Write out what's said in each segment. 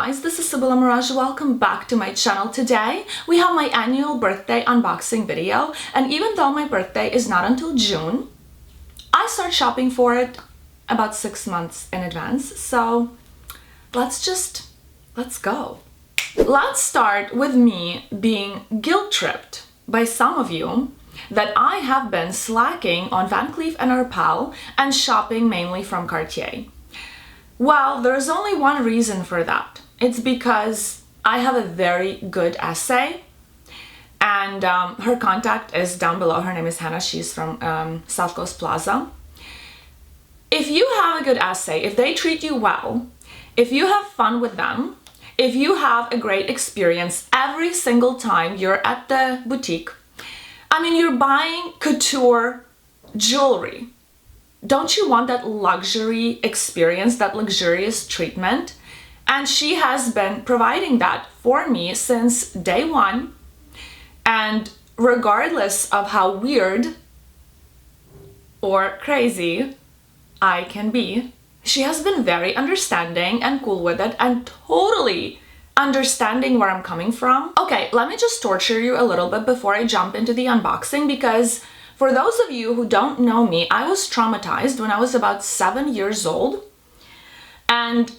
guys, this is Sibylla Mirage. Welcome back to my channel. Today we have my annual birthday unboxing video, and even though my birthday is not until June, I start shopping for it about 6 months in advance. So let's go. Let's start with me being guilt-tripped by some of you that I have been slacking on Van Cleef and Arpels and shopping mainly from Cartier. Well, there's only one reason for that. It's because I have a very good essay, and her contact is down below. Her name is Hannah. She's from South Coast Plaza. If you have a good essay, if they treat you well, if you have fun with them, if you have a great experience every single time you're at the boutique, I mean, you're buying couture jewelry. Don't you want that luxury experience, that luxurious treatment? And she has been providing that for me since day one. And regardless of how weird or crazy I can be, she has been very understanding and cool with it and totally understanding where I'm coming from. Okay, let me just torture you a little bit before I jump into the unboxing, because for those of you who don't know me, I was traumatized when I was about 7 years old. And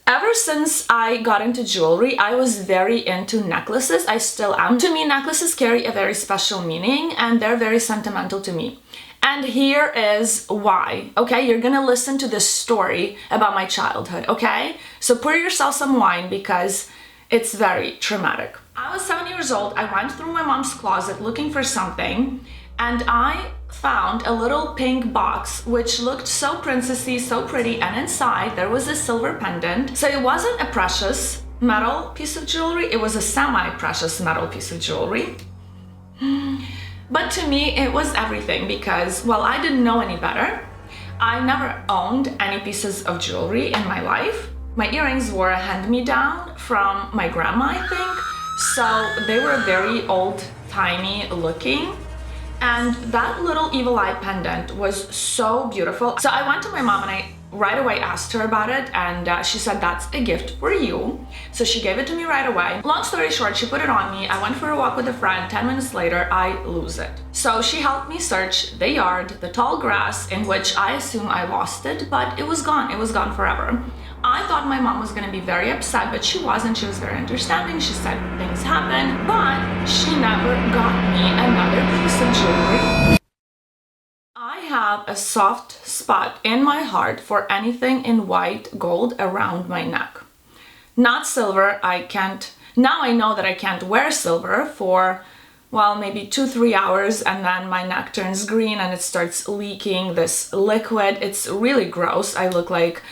ever since I got into jewelry, I was very into necklaces. I still am. To me, necklaces carry a very special meaning and they're very sentimental to me. And here is why, okay? You're gonna listen to this story about my childhood, okay? So pour yourself some wine because it's very traumatic. I was 7 years old. I went through my mom's closet looking for something, and I found a little pink box which looked so princessy, so pretty, and inside there was a silver pendant. So it wasn't a precious metal piece of jewelry, it was a semi-precious metal piece of jewelry. But to me it was everything because, well, I didn't know any better. I never owned any pieces of jewelry in my life. My earrings were a hand-me-down from my grandma, I think, so they were very old-timey looking. And that little evil eye pendant was so beautiful. So I went to my mom and I right away asked her about it, and she said, that's a gift for you. So she gave it to me right away. Long story short, she put it on me. I went for a walk with a friend. 10 minutes later, I lose it. So she helped me search the yard, the tall grass, in which I assume I lost it, but it was gone. It was gone forever. I thought my mom was going to be very upset, but she wasn't. She was very understanding. She said things happen, but she never got me another piece of jewelry. I have a soft spot in my heart for anything in white gold around my neck. Not silver. Now I know that I can't wear silver for, well, maybe 2-3 hours, and then my neck turns green and it starts leaking this liquid. It's really gross. I look like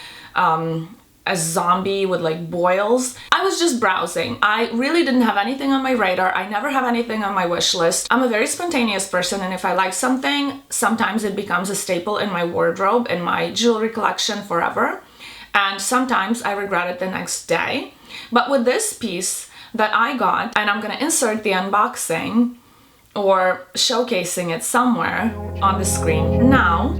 a zombie with like boils. I was just browsing. I really didn't have anything on my radar. I never have anything on my wish list. I'm a very spontaneous person, and if I like something, sometimes it becomes a staple in my wardrobe, in my jewelry collection forever. And sometimes I regret it the next day. But with this piece that I got, and I'm gonna insert the unboxing or showcasing it somewhere on the screen now.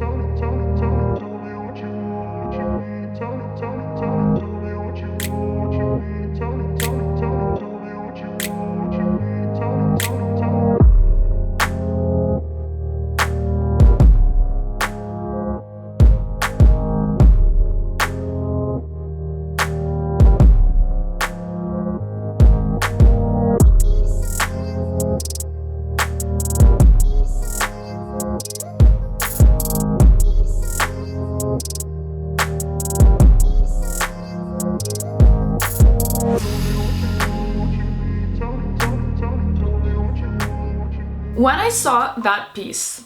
When I saw that piece,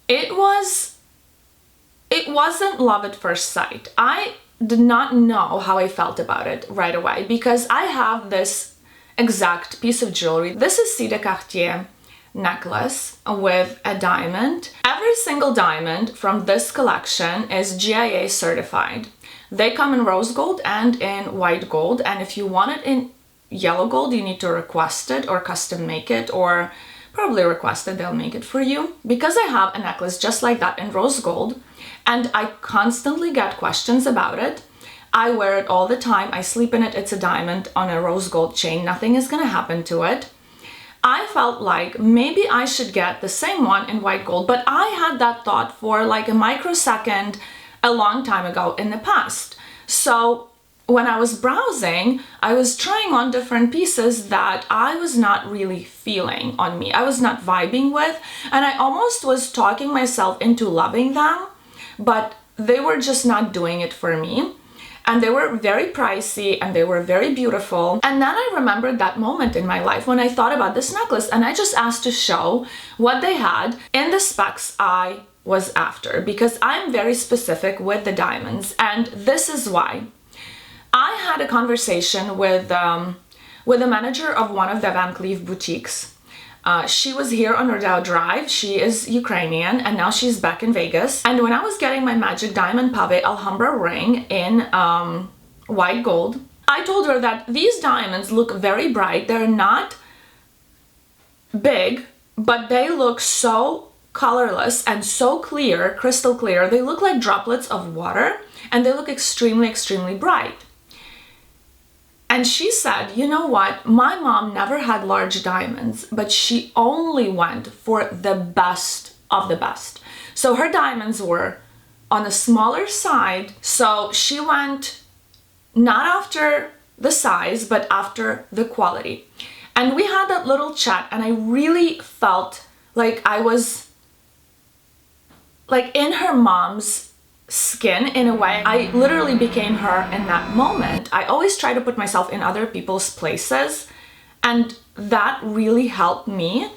it wasn't love at first sight. I did not know how I felt about it right away because I have this exact piece of jewelry. This is the Cartier necklace with a diamond. Every single diamond from this collection is JIA certified. They come in rose gold and in white gold, and if you want it in yellow gold, you need to request it or custom make it, or probably request it, they'll make it for you. Because I have a necklace just like that in rose gold, and I constantly get questions about it. I wear it all the time. I sleep in it. It's a diamond on a rose gold chain. Nothing is gonna happen to it. I felt like maybe I should get the same one in white gold, but I had that thought for like a microsecond a long time ago in the past. So when I was browsing, I was trying on different pieces that I was not really feeling on me. I was not vibing with, and I almost was talking myself into loving them, but they were just not doing it for me. And they were very pricey and they were very beautiful. And then I remembered that moment in my life when I thought about this necklace, and I just asked to show what they had in the specs I was after, because I'm very specific with the diamonds, and this is why. I had a conversation with the manager of one of the Van Cleef boutiques. She was here on Rodeo Drive. She is Ukrainian, and now she's back in Vegas. And when I was getting my Magic Diamond Pave Alhambra ring in white gold, I told her that these diamonds look very bright. They're not big, but they look so colorless and so clear, crystal clear. They look like droplets of water, and they look extremely, extremely bright. And she said, you know what, my mom never had large diamonds, but she only went for the best of the best. So her diamonds were on the smaller side, so she went not after the size, but after the quality. And we had that little chat, and I really felt like I was like in her mom's skin in a way. I literally became her in that moment. I always try to put myself in other people's places, and that really helped me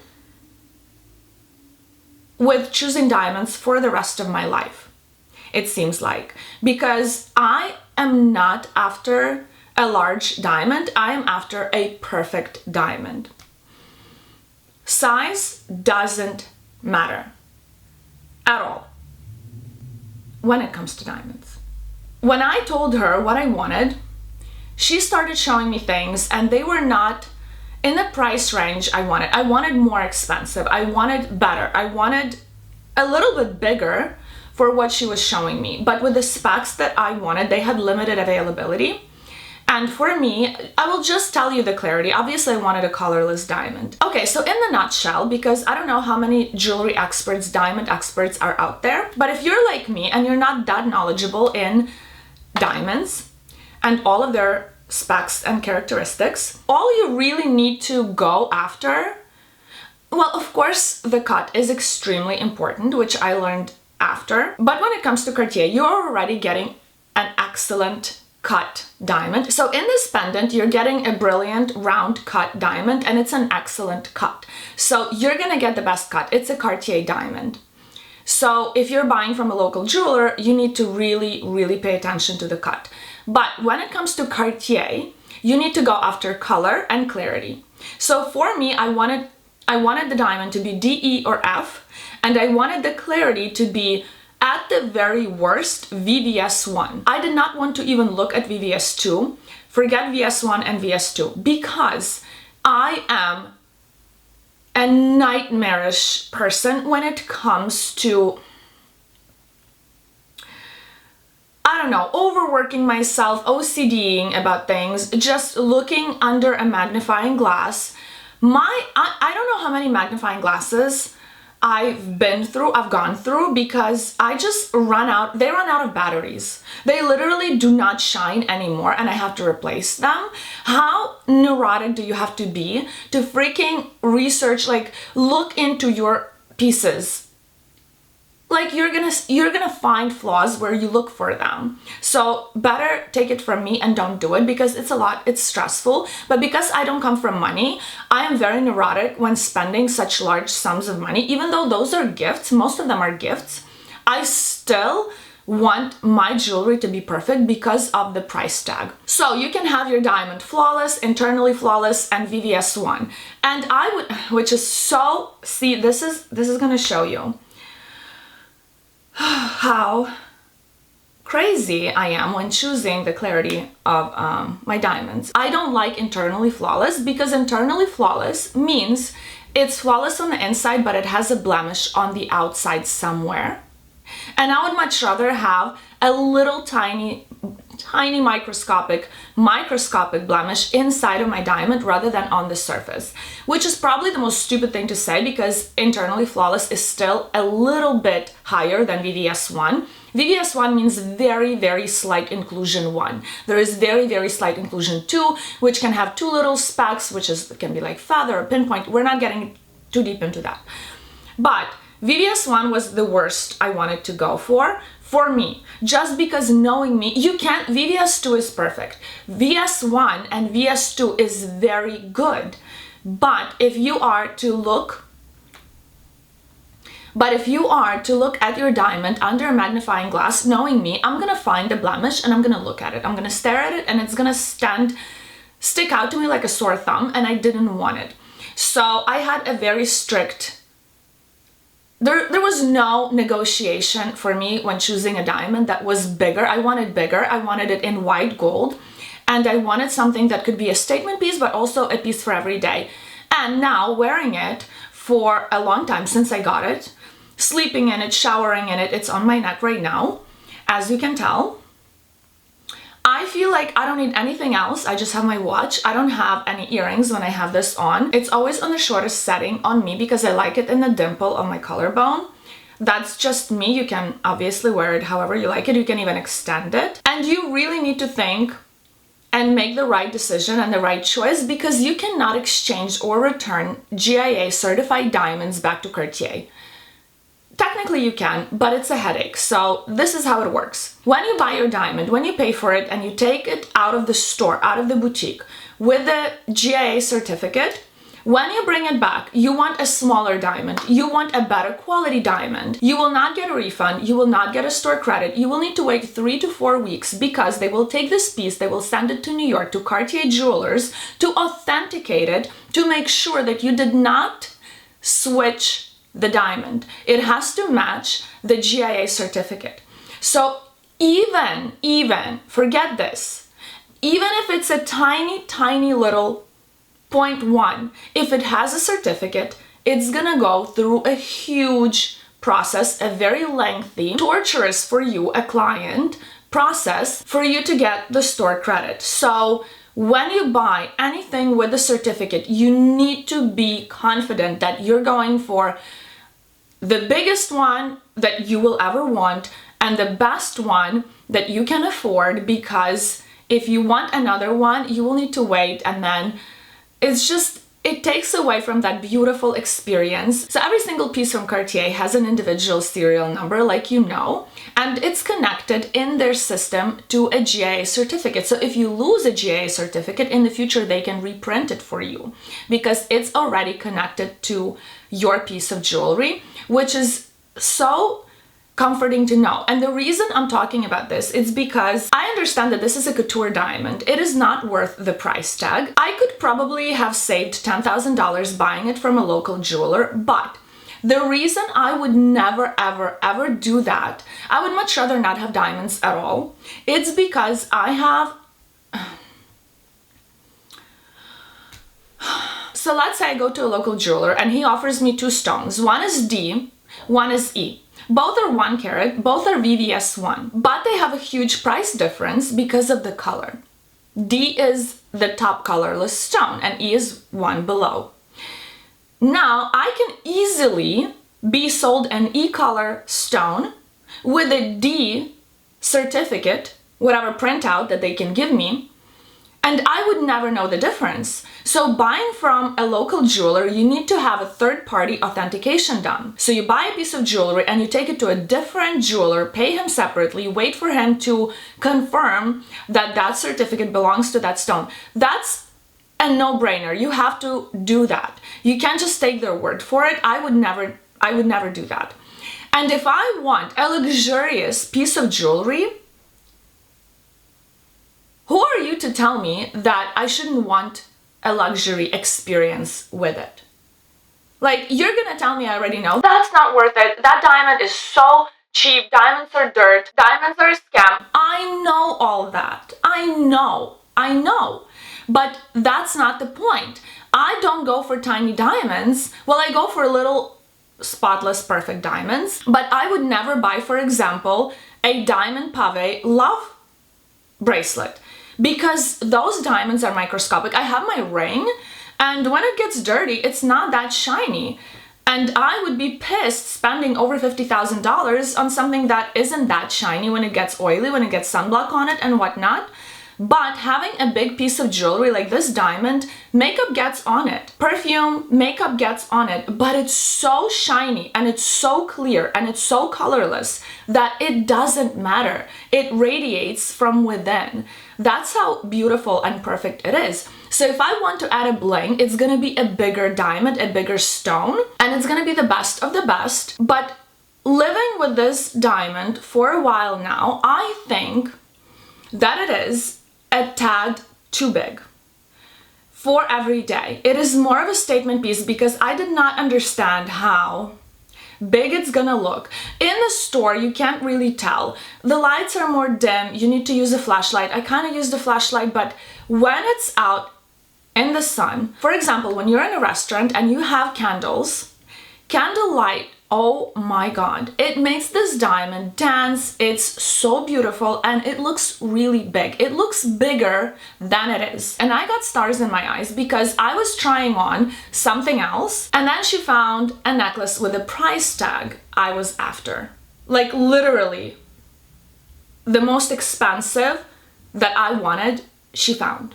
with choosing diamonds for the rest of my life, it seems like, because I am not after a large diamond. I am after a perfect diamond. Size doesn't matter at all when it comes to diamonds. When I told her what I wanted, she started showing me things, and they were not in the price range I wanted. I wanted more expensive. I wanted better. I wanted a little bit bigger for what she was showing me. But with the specs that I wanted, they had limited availability. And for me, I will just tell you the clarity. Obviously, I wanted a colorless diamond. Okay, so in the nutshell, because I don't know how many jewelry experts, diamond experts are out there, but if you're like me and you're not that knowledgeable in diamonds and all of their specs and characteristics, all you really need to go after, well, of course, the cut is extremely important, which I learned after. But when it comes to Cartier, you're already getting an excellent cut diamond. So in this pendant, you're getting a brilliant round cut diamond, and it's an excellent cut. So you're gonna get the best cut. It's a Cartier diamond. So if you're buying from a local jeweler, you need to really, really pay attention to the cut. But when it comes to Cartier, you need to go after color and clarity. So for me, I wanted the diamond to be DE or F, and I wanted the clarity to be at the very worst VVS1. I did not want to even look at VVS2. Forget VS1 and VS2, because I am a nightmarish person when it comes to, I don't know, overworking myself, OCDing about things, just looking under a magnifying glass. I don't know how many magnifying glasses I've gone through, because I just they run out of batteries. They literally do not shine anymore, and I have to replace them. How neurotic do you have to be to freaking research, like look into your pieces? Like you're gonna find flaws where you look for them. So better take it from me and don't do it, because it's a lot, it's stressful. But because I don't come from money, I am very neurotic when spending such large sums of money. Even though those are gifts, most of them are gifts, I still want my jewelry to be perfect because of the price tag. So you can have your diamond flawless, internally flawless, and VVS1. And I would, which is so, see, this is gonna show you how crazy I am when choosing the clarity of my diamonds. I don't like internally flawless, because internally flawless means it's flawless on the inside, but it has a blemish on the outside somewhere. And I would much rather have a little tiny microscopic blemish inside of my diamond rather than on the surface, which is probably the most stupid thing to say because internally flawless is still a little bit higher than VVS1. VVS1 means very, very slight inclusion 1. There is very, very slight inclusion 2, which can have 2 little specks, which can be like feather or pinpoint. We're not getting too deep into that. But VVS1 was the worst I wanted to go for me, just because knowing me, you can't, VVS2 is perfect. VS1 and VS2 is very good. But if you are to look at your diamond under a magnifying glass, knowing me, I'm gonna find a blemish and I'm gonna look at it. I'm gonna stare at it and it's gonna stick out to me like a sore thumb, and I didn't want it. So I had a very strict, there was no negotiation for me when choosing a diamond that was bigger. I wanted bigger. I wanted it in white gold, and I wanted something that could be a statement piece, but also a piece for every day. And now wearing it for a long time since I got it, sleeping in it, showering in it, it's on my neck right now, as you can tell. I feel like I don't need anything else. I just have my watch. I don't have any earrings when I have this on. It's always on the shortest setting on me because I like it in the dimple of my collarbone. That's just me. You can obviously wear it however you like it. You can even extend it. And you really need to think and make the right decision and the right choice, because you cannot exchange or return GIA certified diamonds back to Cartier. Technically you can, but it's a headache. So this is how it works. When you buy your diamond, when you pay for it and you take it out of the store, out of the boutique with the GIA certificate, when you bring it back, you want a smaller diamond. You want a better quality diamond. You will not get a refund. You will not get a store credit. You will need to wait 3 to 4 weeks because they will take this piece, they will send it to New York to Cartier jewelers to authenticate it, to make sure that you did not switch the diamond. It has to match the GIA certificate. So even, forget this, even if it's a tiny little 0.1, if it has a certificate, it's gonna go through a huge process, a very lengthy, torturous for you, a client, process for you to get the store credit. So when you buy anything with a certificate, you need to be confident that you're going for the biggest one that you will ever want and the best one that you can afford, because if you want another one, you will need to wait, and then it takes away from that beautiful experience. So every single piece from Cartier has an individual serial number, like you know, and it's connected in their system to a GIA certificate. So if you lose a GIA certificate in the future, they can reprint it for you because it's already connected to your piece of jewelry, which is so comforting to know. And the reason I'm talking about this is because I understand that this is a couture diamond. It is not worth the price tag. I could probably have saved $10,000 buying it from a local jeweler, but the reason I would never, ever do that, I would much rather not have diamonds at all, it's because I have... So let's say I go to a local jeweler and he offers me 2 stones. One is D, one is E. Both are 1 carat, both are VVS1, but they have a huge price difference because of the color. D is the top colorless stone and E is one below. Now I can easily be sold an E color stone with a D certificate, whatever printout that they can give me, and I would never know the difference. So buying from a local jeweler, you need to have a third-party authentication done. So you buy a piece of jewelry and you take it to a different jeweler, pay him separately, wait for him to confirm that that certificate belongs to that stone. That's a no-brainer. You have to do that. You can't just take their word for it. I would never do that. And if I want a luxurious piece of jewelry, who are you to tell me that I shouldn't want a luxury experience with it? Like, you're gonna tell me I already know that's not worth it. That diamond is so cheap. Diamonds are dirt. Diamonds are a scam. I know all that. I know. But that's not the point. I don't go for tiny diamonds. Well, I go for little spotless, perfect diamonds. But I would never buy, for example, a diamond pave love bracelet because those diamonds are microscopic. I have my ring, and when it gets dirty, it's not that shiny. And I would be pissed spending over $50,000 on something that isn't that shiny when it gets oily, when it gets sunblock on it and whatnot. But having a big piece of jewelry like this diamond, makeup gets on it. Perfume, makeup gets on it, but it's so shiny and it's so clear and it's so colorless that it doesn't matter. It radiates from within. That's how beautiful and perfect it is. So if I want to add a bling, it's gonna be a bigger diamond, a bigger stone, and it's gonna be the best of the best. But living with this diamond for a while now, I think that it is a tad too big for every day. It is more of a statement piece because I did not understand how big it's gonna look. In the store, you can't really tell. The lights are more dim. You need to use a flashlight. I kind of use the flashlight, but when it's out in the sun, for example, when you're in a restaurant and you have candles, candlelight, oh my God, it makes this diamond dance. It's so beautiful and it looks really big. It looks bigger than it is. And I got stars in my eyes because I was trying on something else and then she found a necklace with a price tag I was after. Like literally the most expensive that I wanted, she found.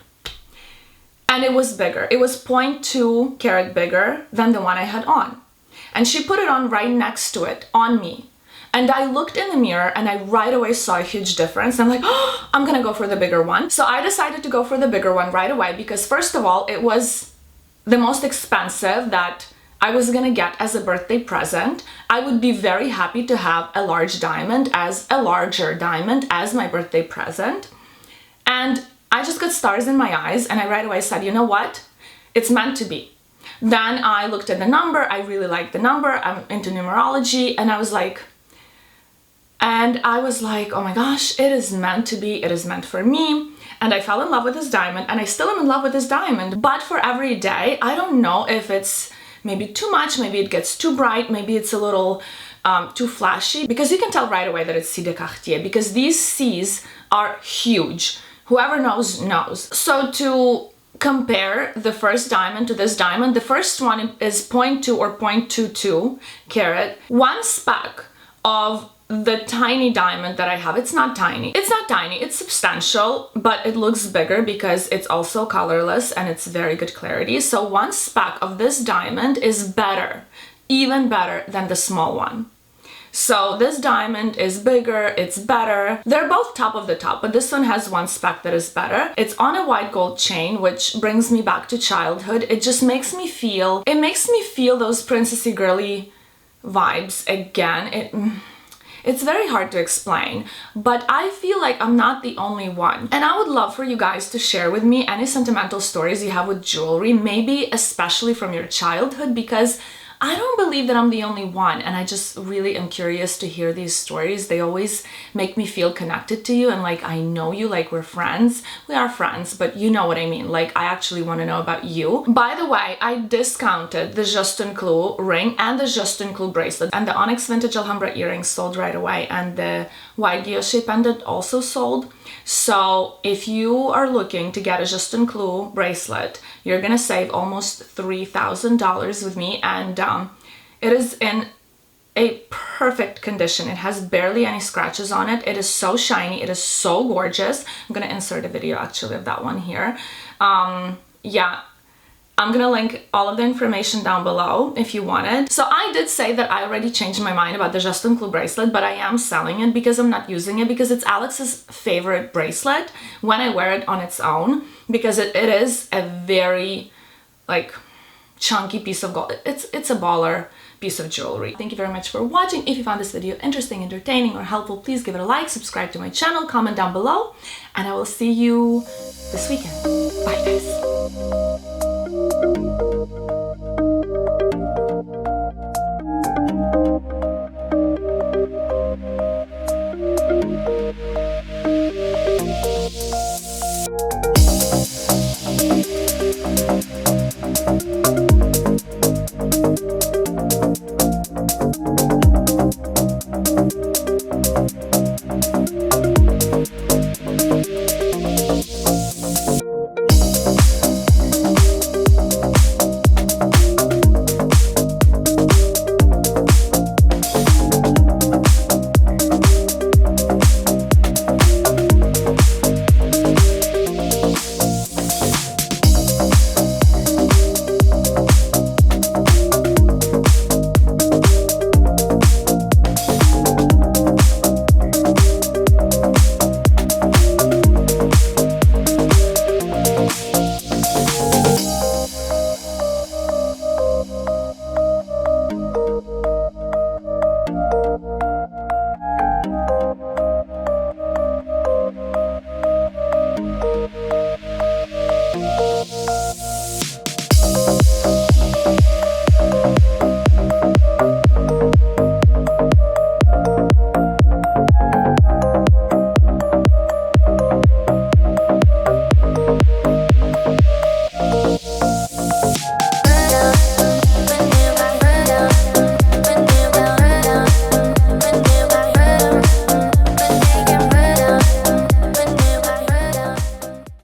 And it was bigger. It was 0.2 carat bigger than the one I had on. And she put it on right next to it, on me. And I looked in the mirror and I right away saw a huge difference. I'm like, oh, I'm gonna go for the bigger one. So I decided to go for the bigger one right away because first of all, it was the most expensive that I was gonna get as a birthday present. I would be very happy to have a large diamond as a larger diamond as my birthday present. And I just got stars in my eyes and I right away said, you know what? It's meant to be. Then I looked at the number. I really liked the number. I'm into numerology and I was like, oh my gosh, it is meant to be. It is meant for me. And I fell in love with this diamond and I still am in love with this diamond. But for every day, I don't know if it's maybe too much, maybe it gets too bright, maybe it's a little too flashy because you can tell right away that it's C de Cartier because these C's are huge. Whoever knows, knows. So to compare the first diamond to this diamond, the first one is 0.2 or 0.22 carat. One speck of the tiny diamond that I have, it's not tiny. It's not tiny, it's substantial, but it looks bigger because it's also colorless and it's very good clarity. So one speck of this diamond is better, even better than the small one. So this diamond is bigger, it's better. They're both top of the top, but this one has one speck that is better. It's on a white gold chain, which brings me back to childhood. It just makes me feel, those princessy girly vibes again. It's very hard to explain, but I feel like I'm not the only one. And I would love for you guys to share with me any sentimental stories you have with jewelry, maybe especially from your childhood, because I don't believe that I'm the only one, and I just really am curious to hear these stories. They always make me feel connected to you and like I know you, like we're friends. We are friends, but you know what I mean. Like I actually want to know about you. By the way, I discounted the Justin Cleef ring and the Justin Cleef bracelet, and the Onyx vintage Alhambra earrings sold right away, and the white Guilloche pendant also sold. So if you are looking to get a Justin Cleef bracelet, you're gonna save almost $3,000 with me, and it is in a perfect condition. It has barely any scratches on it. It is so shiny. It is so gorgeous. I'm gonna insert a video actually of that one here. Yeah, I'm gonna link all of the information down below if you want it. So I did say that I already changed my mind about the Justin Cleef bracelet, but I am selling it because I'm not using it, because it's Alex's favorite bracelet when I wear it on its own, because it is a very like chunky piece of gold. It's a baller piece of jewelry. Thank you very much for watching. If you found this video interesting, entertaining, or helpful, please give it a like, subscribe to my channel, comment down below, and I will see you this weekend. Bye guys.